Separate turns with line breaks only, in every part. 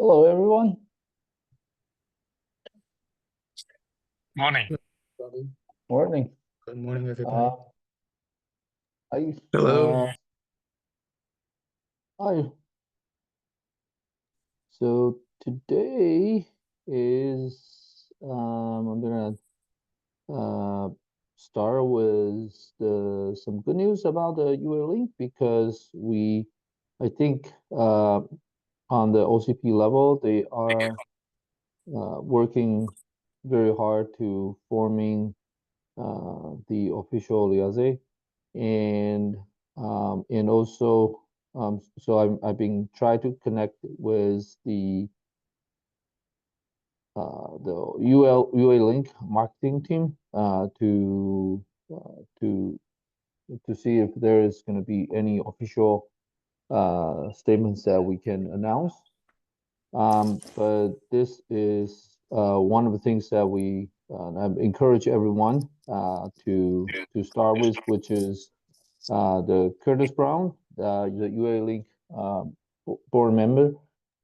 Hello, everyone.
Morning.
Everybody.
Morning.
Good morning, everybody.
Uh, I,
Hello.
hi. So today is I'm gonna uh start with some good news about the UA link because I think on the OCP level they are working very hard to forming the official liaison and also so I've been trying to connect with the UA Link marketing team to see if there is going to be any official statements that we can announce. But this is one of the things that I encourage everyone to start with, which is the Curtis Brown, the UA Link board member,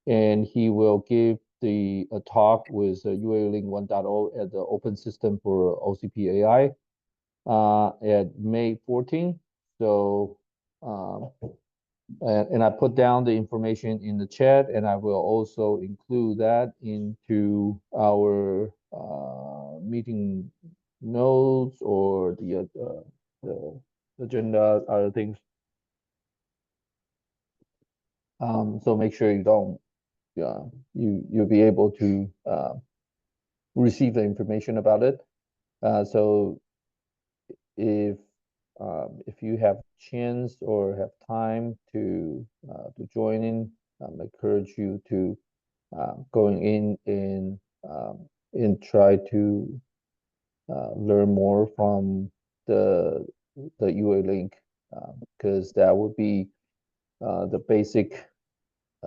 and he will give a talk with UA Link 1.0 at the Open System for OCP AI at May 14th. So, and I put down the information in the chat, and I will also include that into our meeting notes or the agenda, other things. So make sure you don't, you'll be able to receive the information about it. So if you have chance or have time to join in, I encourage you to going in and try to learn more from the UA link because that would be the basic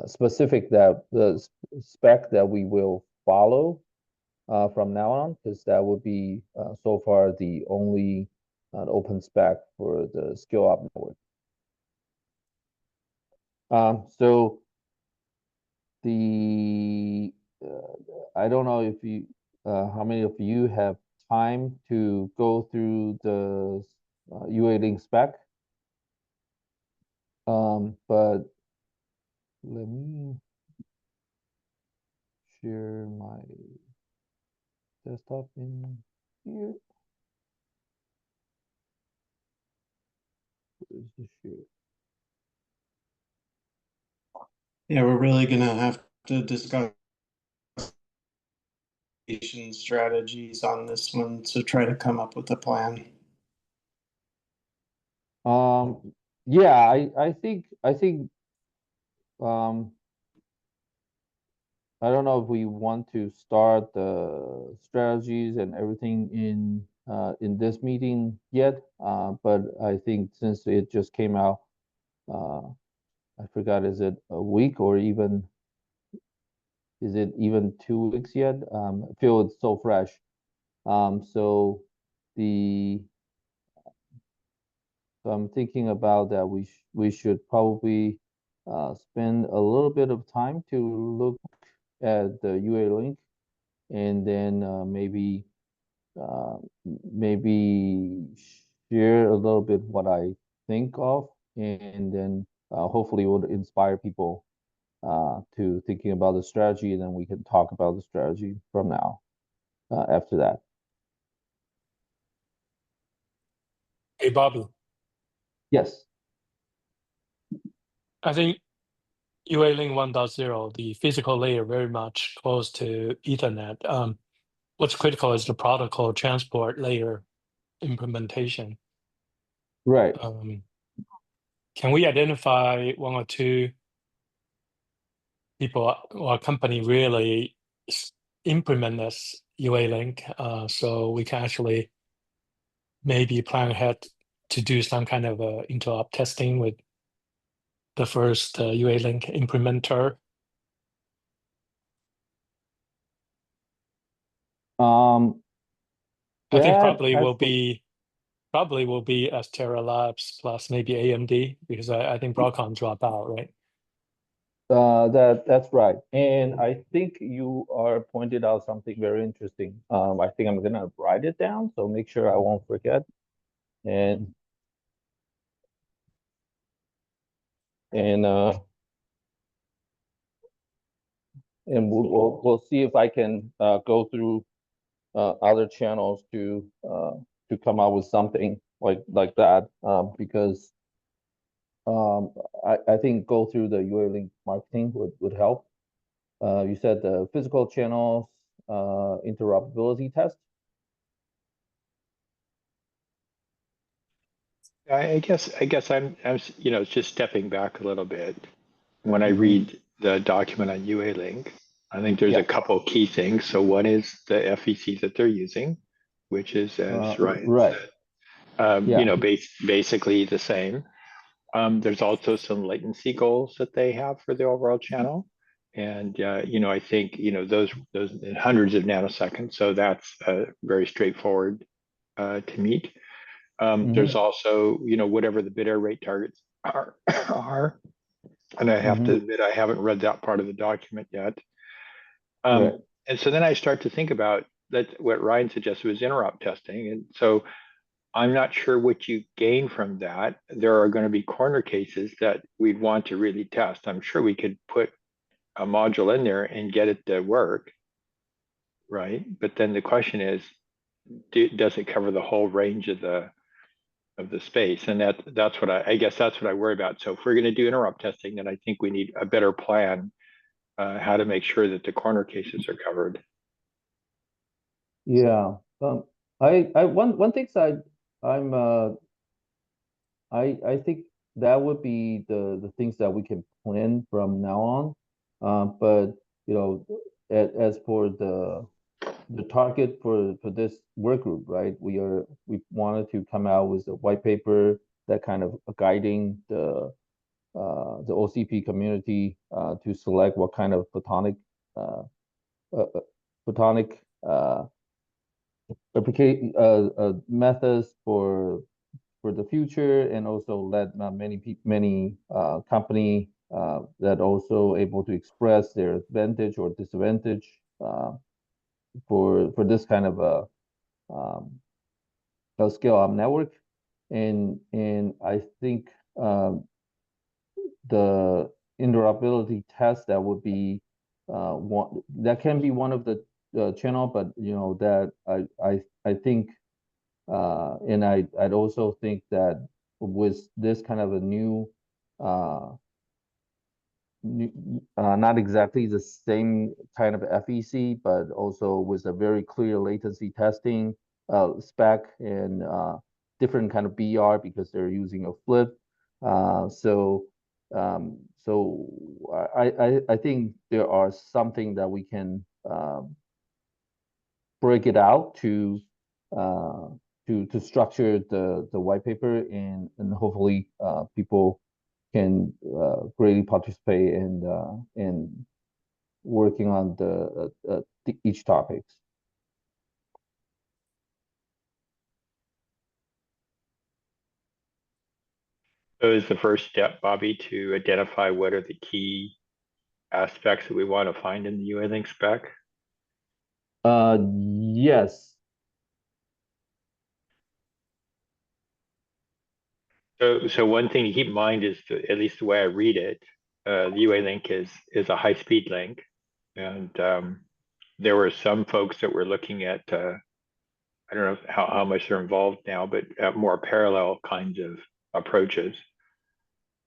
specific that the spec that we will follow from now on, because that would be so far the only open spec for the skill up network. So the I don't know if you how many of you have time to go through the UA link spec, but let me share my desktop in here. Where's the share?
Yeah, we're really gonna have to discuss strategies on this one to try to come up with a plan.
Yeah, I think um I don't know if we want to start the strategies and everything in this meeting yet, but I think since it just came out, I forgot, is it a week or even is it even 2 weeks yet? I feel it's so fresh. So the so I'm thinking about that we should probably spend a little bit of time to look at the UA link and then uh, maybe share a little bit what I think of, and then hopefully it would inspire people to thinking about the strategy, and then we can talk about the strategy from now after that.
Hey, Bobby.
Yes.
I think UA Link 1.0, the physical layer very much close to Ethernet. What's critical is the protocol transport layer implementation.
Right.
Can we identify one or two people or company really implement this UA link so we can actually maybe plan ahead to do some kind of interop testing with the first UA link implementer? I think probably will be Astera Labs plus maybe AMD, because I think Broadcom dropped out, right?
That's right. And I think you are pointed out something very interesting. I think I'm gonna write it down, so make sure I won't forget. And and uh and we'll see if I can go through other channels to come out with something like that. Because I think go through the UA link marketing would help. You said the physical channels interoperability test.
I guess I'm just stepping back a little bit. When I
Mhm.
read the document on UA Link, I think there's
Yeah.
a couple key things. So one is the FEC that they're using, which is, as Ryan
Right.
said,
Yeah.
basically the same. There's also some latency goals that they have for the overall channel. And I think those in hundreds of nanoseconds. So that's very straightforward to meet. There's
Hmm.
also, whatever the bit error rate targets are. And I have to
Hmm.
admit, I haven't read that part of the document yet.
Right.
And so then I start to think about that. What Ryan suggested was interop testing. And so I'm not sure what you gain from that. There are going to be corner cases that we'd want to really test. I'm sure we could put a module in there and get it to work, right? But then the question is, does it cover the whole range of the space? And that's what I guess that's what I worry about. So if we're going to do interrupt testing, then I think we need a better plan how to make sure that the corner cases are covered.
Yeah. One thing I'm I think that would be the things that we can plan from now on. But you know, as for the target for this work group, right? We wanted to come out with a white paper that kind of guiding the OCP community to select what kind of uh, photonic methods for the future, and also let many company that also able to express their advantage or disadvantage for this kind of um, a scale up network. And I think the interoperability test that would be one that can be one of the channel, but that I think and I'd also think that with this kind of a uh, not exactly the same kind of FEC, but also with a very clear latency testing spec and different kind of BR because they're using a flip. So I think there are something that we can break it out uh, to structure the white paper, and hopefully people can greatly participate in working on each topics.
So is the first step, Bobby, to identify what are the key aspects that we want to find in the UA Link spec?
Yes.
So one thing to keep in mind is, at least the way I read it, the UA link is a high speed link, and there were some folks that were looking at I don't know how much they're involved now, but more parallel kinds of approaches.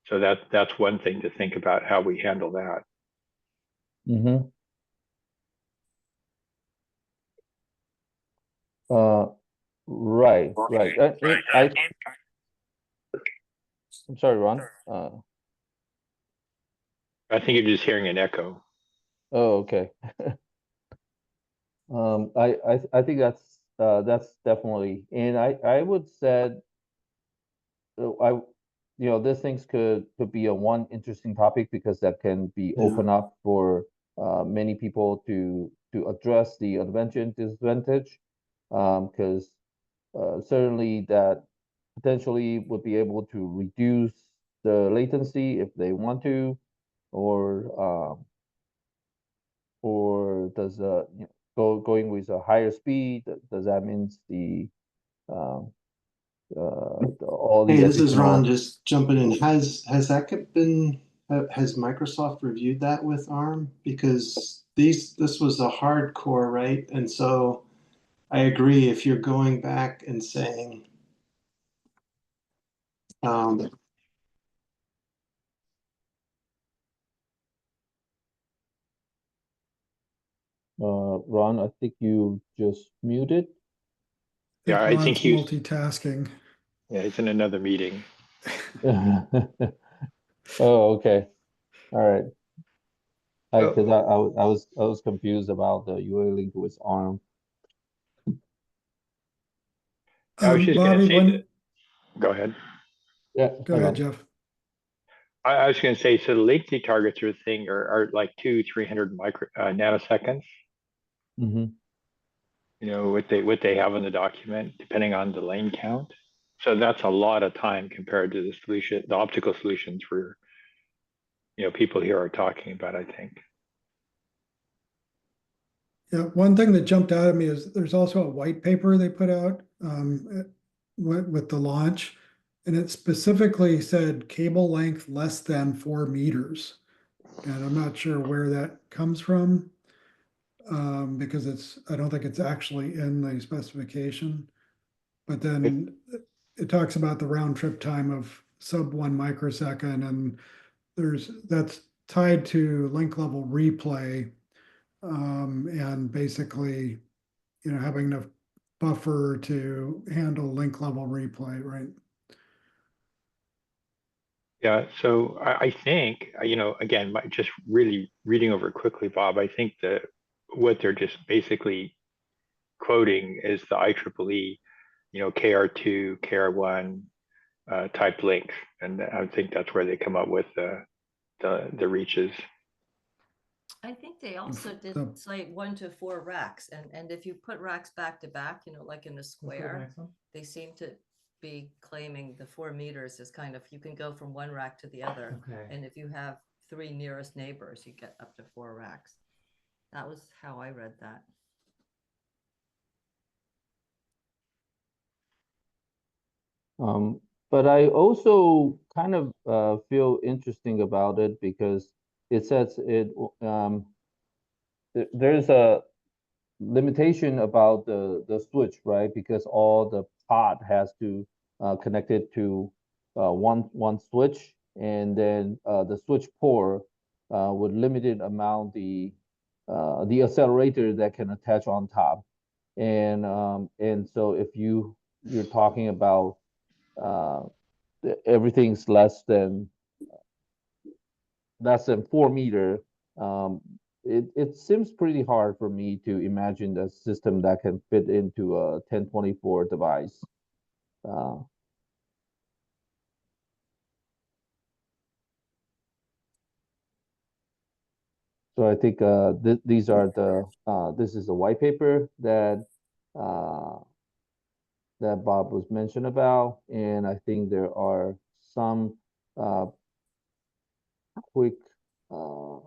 So that's one thing to think about how we handle that.
Mm-hmm. Uh, right, right. I'm sorry, Ron.
I think you're just hearing an echo.
Oh, okay. I think that's definitely, and I would said I these things could be a one interesting topic because that can be
Yeah.
open up for many people to address the advantage and disadvantage, because certainly that potentially would be able to reduce the latency if they want to, or does going with a higher speed, does that means um, all the
Hey, this is Ron
additional
just jumping in. Has that been has Microsoft reviewed that with ARM? Because this was a hardcore, right? And so I agree if you're going back and saying um,
Ron, I think you just muted.
Yeah, I think
Ron's
he was,
multitasking.
yeah, he's in another meeting.
Oh, okay. All right. Because
Oh,
I was confused about the UA link with ARM.
I was just going to
Bobby,
say that. Go ahead.
Yeah,
go
hang
ahead,
on.
Jeff.
I was going to say, so the latency targets are thing are like 300 nanoseconds.
Hmm.
You know what they have in the document, depending on the lane count. So that's a lot of time compared to the optical solutions for people here are talking about, I think.
Yeah, one thing that jumped out at me is there's also a white paper they put out with the launch, and it specifically said cable length less than 4 meters. And I'm not sure where that comes from because I don't think it's actually in the specification. But then it talks about the round trip time of sub 1 microsecond, and that's tied to link level replay, and basically, having enough buffer to handle link level replay, right?
Yeah, so I think, again, just really reading over it quickly, Bob, I think that what they're just basically quoting is the IEEE, KR2, KR1 type links. And I think that's where they come up with the reaches.
I think they also did
The-
say 1 to 4 racks, and if you put racks back to back, like in a square, they seem to be claiming the 4 meters is kind of, you can go from one rack to the other.
Okay.
And if you have 3 nearest neighbors, you get up to 4 racks. That was how I read that.
But I also kind of feel interesting about it because it says there's a limitation about the switch, right? Because all the pod has to connect it to one switch, and then the switch port would limited amount the accelerator that can attach on top, and so if you're talking about uh, everything's less than 4 meter, it seems pretty hard for me to imagine a system that can fit into a 1024 device. Uh, so I think these are this is a white paper uh, that Bob was mentioned about, and I think there are some uh, quick uh,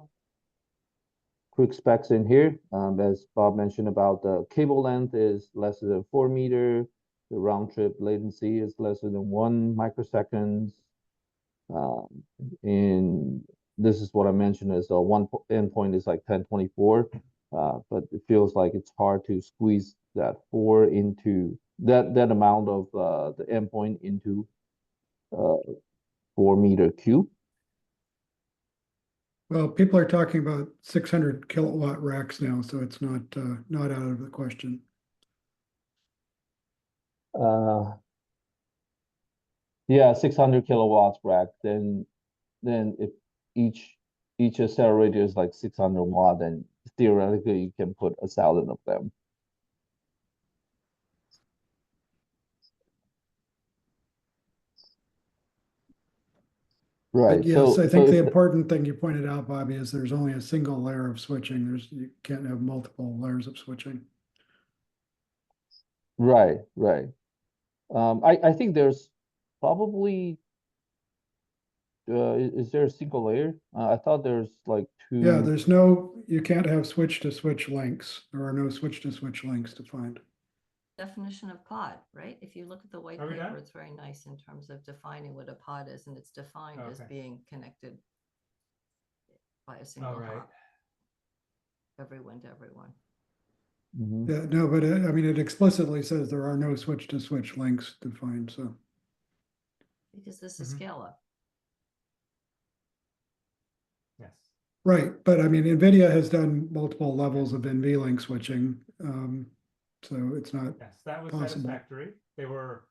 quick specs in here. As Bob mentioned about the cable length is less than 4 meter. The round trip latency is less than 1 microseconds. Um, and this is what I mentioned is one endpoint is like 1024, but it feels like it's hard to squeeze that four into that amount of the endpoint into 4 meter cube.
Well, people are talking about 600 kilowatt racks now, so it's not out of the question.
Yeah, 600 kilowatts rack. Then if each accelerator is like 600 watt, then theoretically you can put 1,000 of them. Right.
But yes, I think
if
the important thing you pointed out, Bobby, is there's only a single layer of switching. You can't have multiple layers of switching.
right. I think there's probably is there a single layer? I thought there's like two.
Yeah, there's no, you can't have switch to switch links. There are no switch to switch links defined.
Definition of pod, right? If you look at the white
Are we
paper,
done?
it's very nice in terms of defining what a pod is, and it's defined as
Okay.
being connected by a single
All right.
hop, everyone to everyone.
Mhm.
Yeah, no, but I mean, it explicitly says there are no switch to switch links defined, so.
Because this is
Mhm.
scale up.
Yes.
Right, but I mean, NVIDIA has done multiple levels of NVLink switching, so it's not,
Yes, that was
Possible.
satisfactory. They were,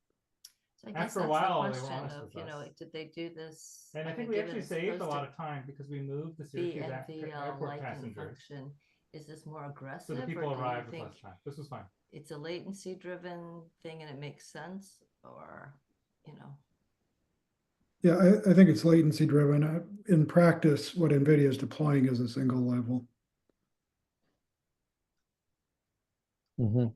So I guess
After a
that's
while,
the
they were
question
honest
of,
with
you know,
us.
did they do this?
and I
mean,
think we
given
actually
it's
saved a
supposed
lot
to
of time because we moved the
be
Syracuse airport
like and
passengers.
function. Is this more
So
aggressive,
the
or
people
do you
arrived with
think
less time. This was fine.
it's a latency driven thing and it makes sense, or, you know?
yeah, I think it's latency driven. In practice, what NVIDIA is deploying is a single level.
Mhm.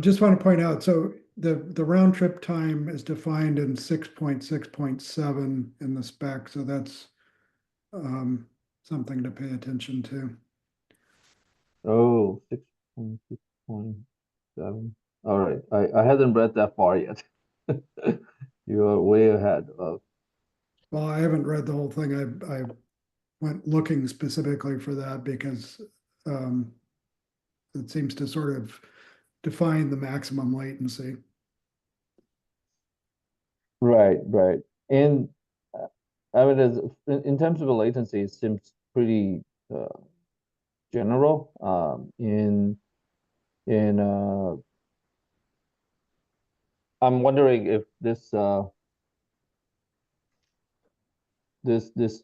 Just want to point out, so the round trip time is defined in 6.6.7 in the spec, so that's something to pay attention to.
Oh, 6.6.7. All right, I hadn't read that far yet. You are way ahead of.
Well, I haven't read the whole thing. I went looking specifically for that because it seems to sort of define the maximum latency.
Right, right. And I mean, in terms of the latency, it seems pretty general. In I'm wondering if this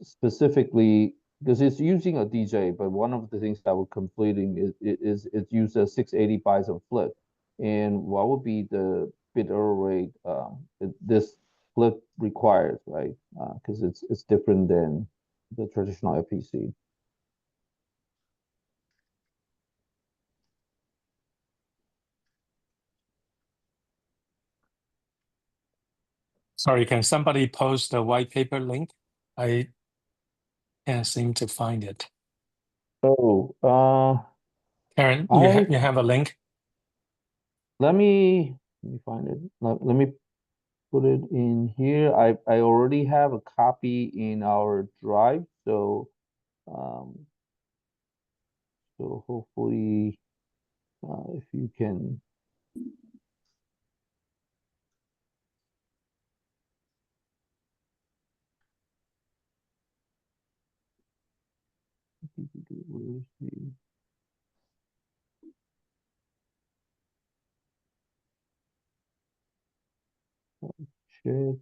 specifically, because it's using a DJ, but one of the things that we're completing is it uses 680 bytes of flip. And what would be the bit error rate this flip requires, right? Because it's different than the traditional FPC.
Sorry, can somebody post the white paper link? I can't seem to find it.
Oh,
Karen,
I
you have a link?
let me find it. Let me put it in here. I already have a copy in our drive, um, so hopefully if you can. Where's the shit?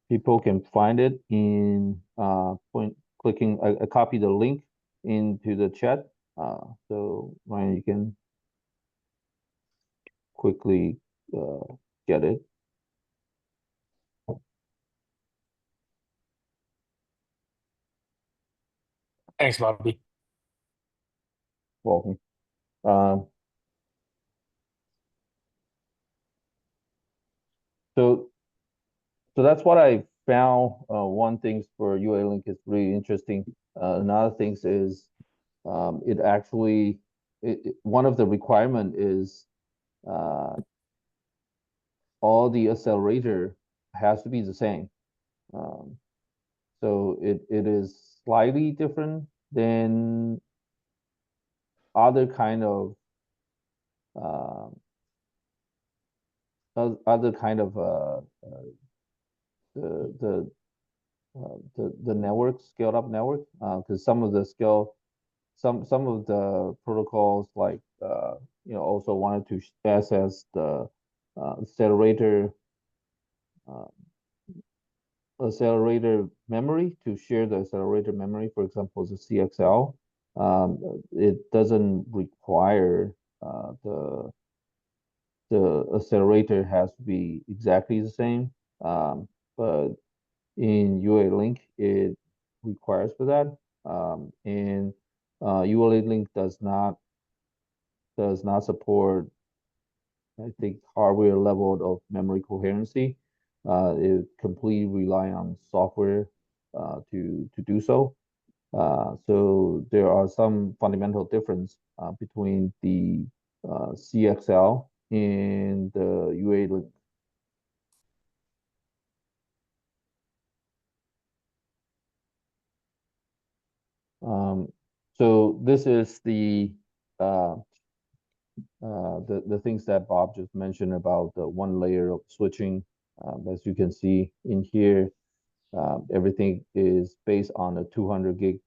People can find it in clicking. I copy the link into the chat. So Ryan, you can quickly get it.
Thanks, Bobby.
Welcome. So that's what I found. One things for UA Link is really interesting. Another things is it actually one of the requirement is all the accelerator has to be the same. Um, so it is slightly different than other kind of uh, other kind of the the the network scaled up network because some of the some of the protocols like also wanted to access the accelerator uh, accelerator memory to share the accelerator memory, for example, the CXL. It doesn't require the accelerator has to be exactly the same. But in UA Link, it requires for that. And UA Link does not support, I think, hardware level of memory coherency. it completely rely on software to do so. So there are some fundamental difference between the CXL and the UA link. So this is the things that Bob just mentioned about the one layer of switching. As you can see in here, everything is based on a 200 gig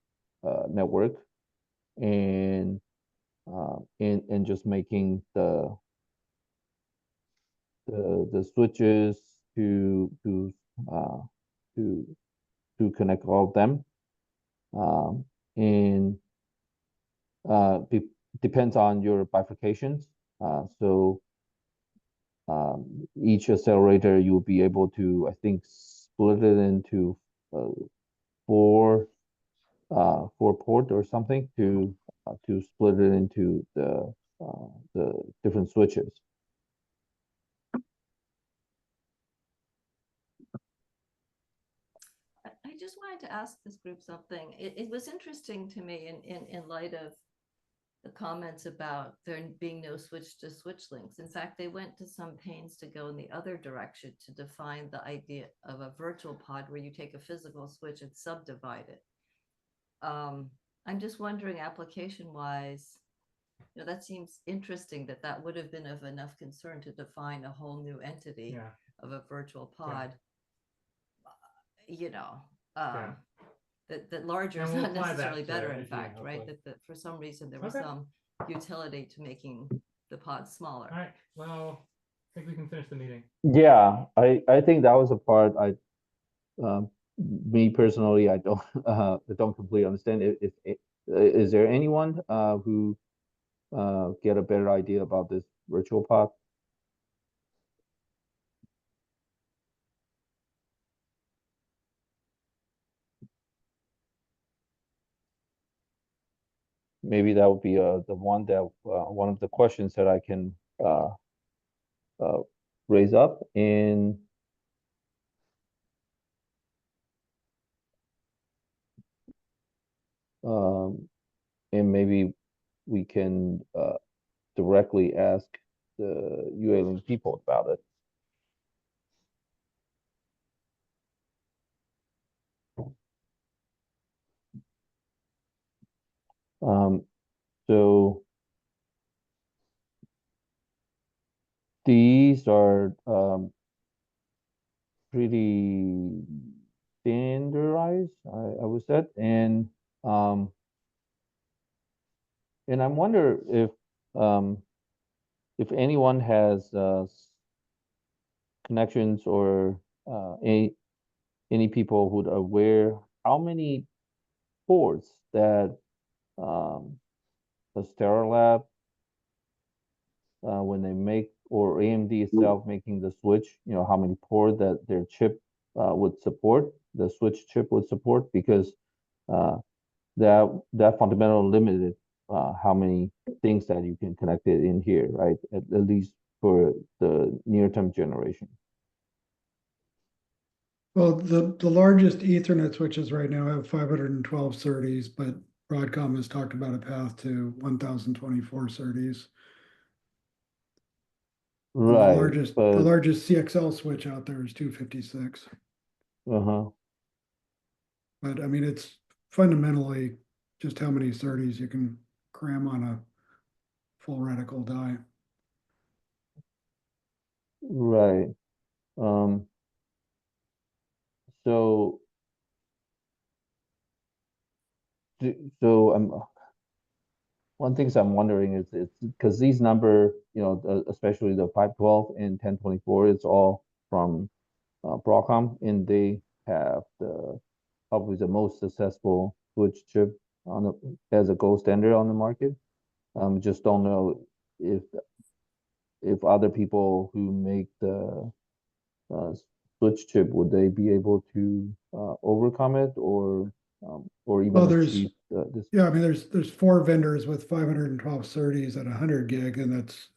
network, and just making the switches uh, to connect all of them, and depends on your bifurcations. So each accelerator you'll be able to, I think, split it into four port or something to split it into the different switches.
I just wanted to ask this group something. It was interesting to me in light of the comments about there being no switch to switch links. In fact, they went to some pains to go in the other direction to define the idea of a virtual pod where you take a physical switch and subdivide it. I'm just wondering, application wise, that seems interesting that would have been of enough concern to define a whole new entity of a virtual pod. That larger is not necessarily better, in fact, right? That for some reason there was some utility to making the pod smaller.
All right, well, I think we can finish the meeting.
Yeah, I think that was a part me personally, I don't completely understand. Is there anyone who get a better idea about this virtual pod? Maybe that would be the one that one of the questions that I can raise up and maybe we can directly ask the UA-Link people about it. So these are pretty standardized, I would say, and I wonder if anyone has connections or any people who are aware how many ports that the Sterilab when they make, or AMD itself making the switch, how many ports that their chip would support, the switch chip would support, because that fundamental limited how many things that you can connect it in here, right? At least for the near-term generation.
Well, the largest Ethernet switches right now have 512 SerDes, but Broadcom has talked about a path to 1024 SerDes.
Right.
The largest CXL switch out there is 256.
Uh-huh.
But I mean, it's fundamentally just how many SerDes you can cram on a full reticle die.
Right. So one thing I'm wondering is it's because these number, especially the 512 and 1024, it's all from Broadcom, and they have probably the most successful switch chip as a gold standard on the market. Just don't know if other people who make the switch chip, would they be able to overcome it, or even achieve this?
Yeah, I mean, there's 4 vendors with 512 SerDes at 100 gig, and that's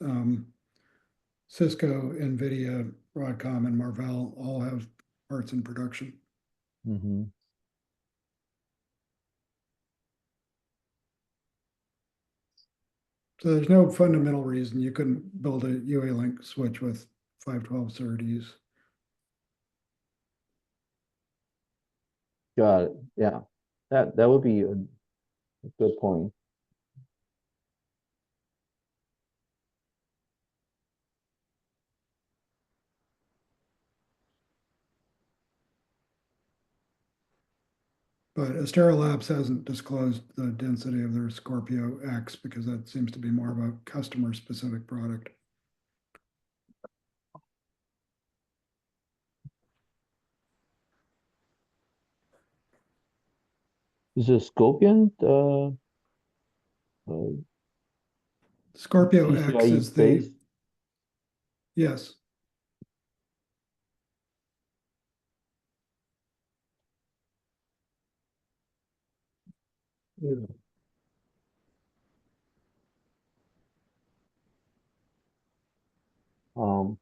Cisco, NVIDIA, Broadcom, and Marvell all have parts in production.
Mm-hmm.
So there's no fundamental reason you couldn't build a UA-Link switch with 512 SerDes.
Got it. Yeah, that would be a good point.
But Astera Labs hasn't disclosed the density of their Scorpio X because that seems to be more of a customer-specific product.
Is it Scorpion
Scorpio X
PCIe
is the,
based?
yes,
Yeah. Um,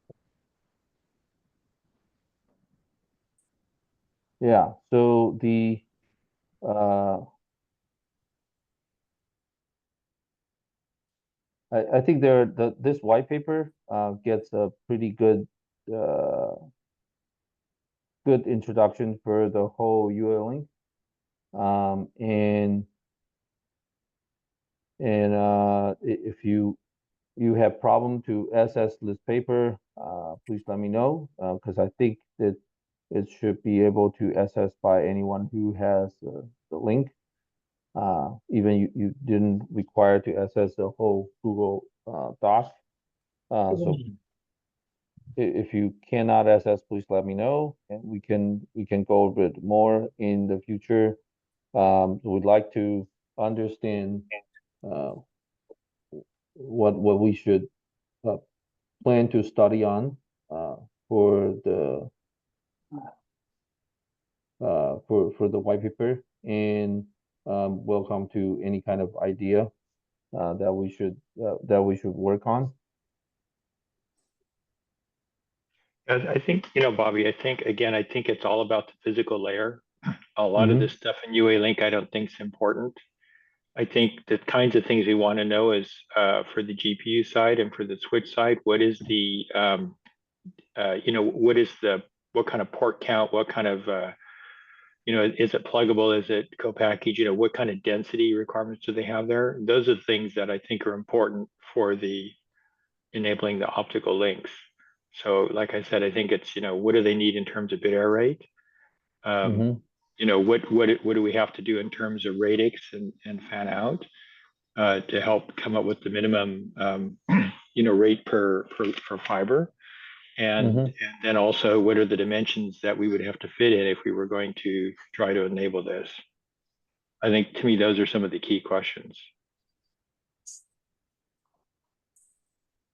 yeah, so I think this white paper gets a pretty uh, good introduction for the whole UA link. If you have problem to access this paper, please let me know, because I think that it should be able to access by anyone who has the link. Even you didn't require to access the whole Google Doc. So if you cannot access, please let me know, and we can go over it more in the future. We'd like to understand uh, what we should uh, plan to study on for the for the white paper, and welcome to any kind of idea that we should work on.
I think, Bobby, I think, again, I think it's all about the physical layer. A lot of
Mhm.
this stuff in UA Link, I don't think is important. I think the kinds of things we want to know is for the GPU side and for the switch side, what is the, what kind of port count, what kind of, is it pluggable? Is it co-packaged? What kind of density requirements do they have there? Those are things that I think are important for the enabling the optical links. So like I said, I think it's, what do they need in terms of bit error rate?
Mhm.
What do we have to do in terms of radix and fan out to help come up with the minimum, rate per fiber? And,
Mhm.
and then also, what are the dimensions that we would have to fit in if we were going to try to enable this? I think to me, those are some of the key questions.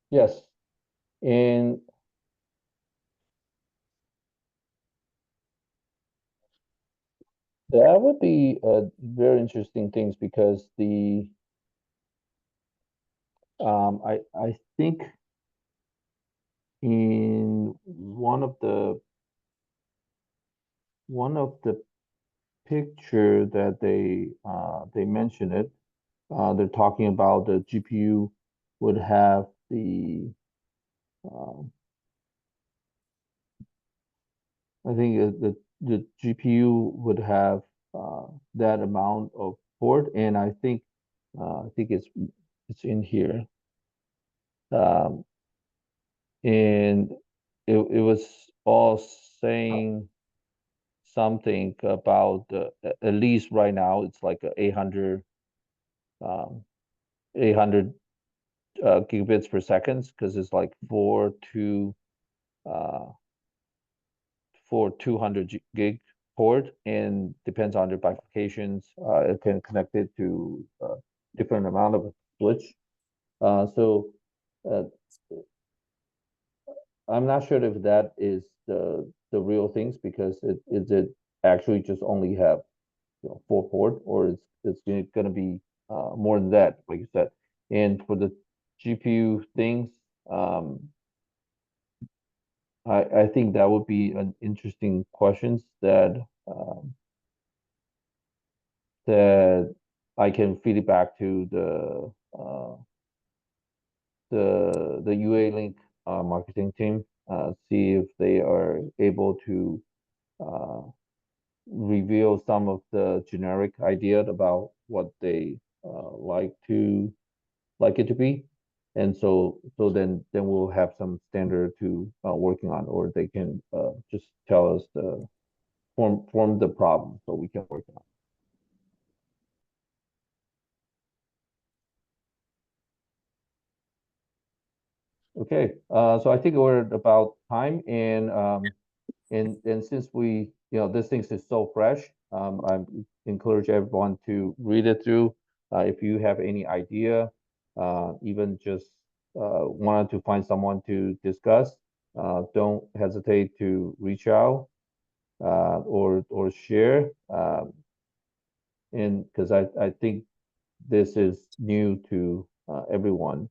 Yes, and that would be very interesting things because I think in one of the picture that they mentioned it, they're talking about the GPU would have um, I think the GPU would have that amount of port, and I think it's in here. And it was all saying something about at least right now it's like a 800 um, 800 gigabits per second because it's like uh, for 200 gig port, and depends on the bifurcations. It can connect it to different amount of switch. So uh, I'm not sure if that is the real things because it actually just only have 4 port, or it's going to be more than that, like you said. And for the GPU things, I think that would be an interesting questions that that I can feed it back to the UA Link marketing team, see if they are able to reveal some of the generic idea about what they like it to be, and so then we'll have some standard to working on, or they can just tell us the form the problem so we can work on. Okay, so I think we're at about time, and since we, this thing is so fresh, I encourage everyone to read it through. If you have any idea, even just wanted to find someone to discuss, don't hesitate to reach out or share. And because I think this is new to everyone,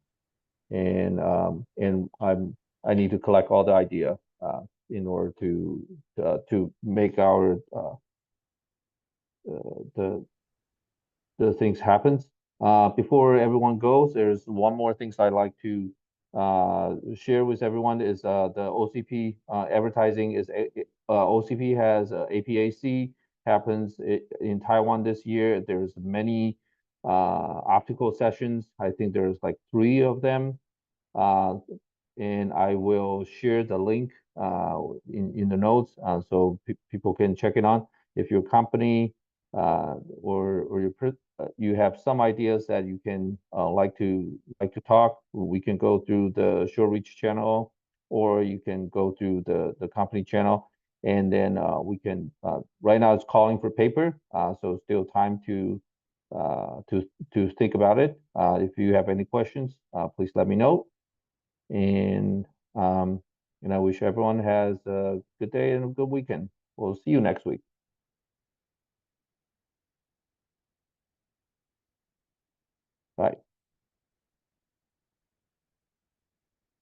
and I need to collect all the idea in order to make our the things happens. Before everyone goes, there's one more things I'd like to share with everyone is the OCP advertising is OCP has APAC happens in Taiwan this year. There's many optical sessions. I think there's like 3 of them. And I will share the link in the notes so people can check it on. If your company or you have some ideas that you can like to talk, we can go through the short reach channel, or you can go through the company channel, and then we can. Right now it's calling for paper, so still time to think about it. If you have any questions, please let me know. And I wish everyone has a good day and a good weekend. We'll see you next week. Bye.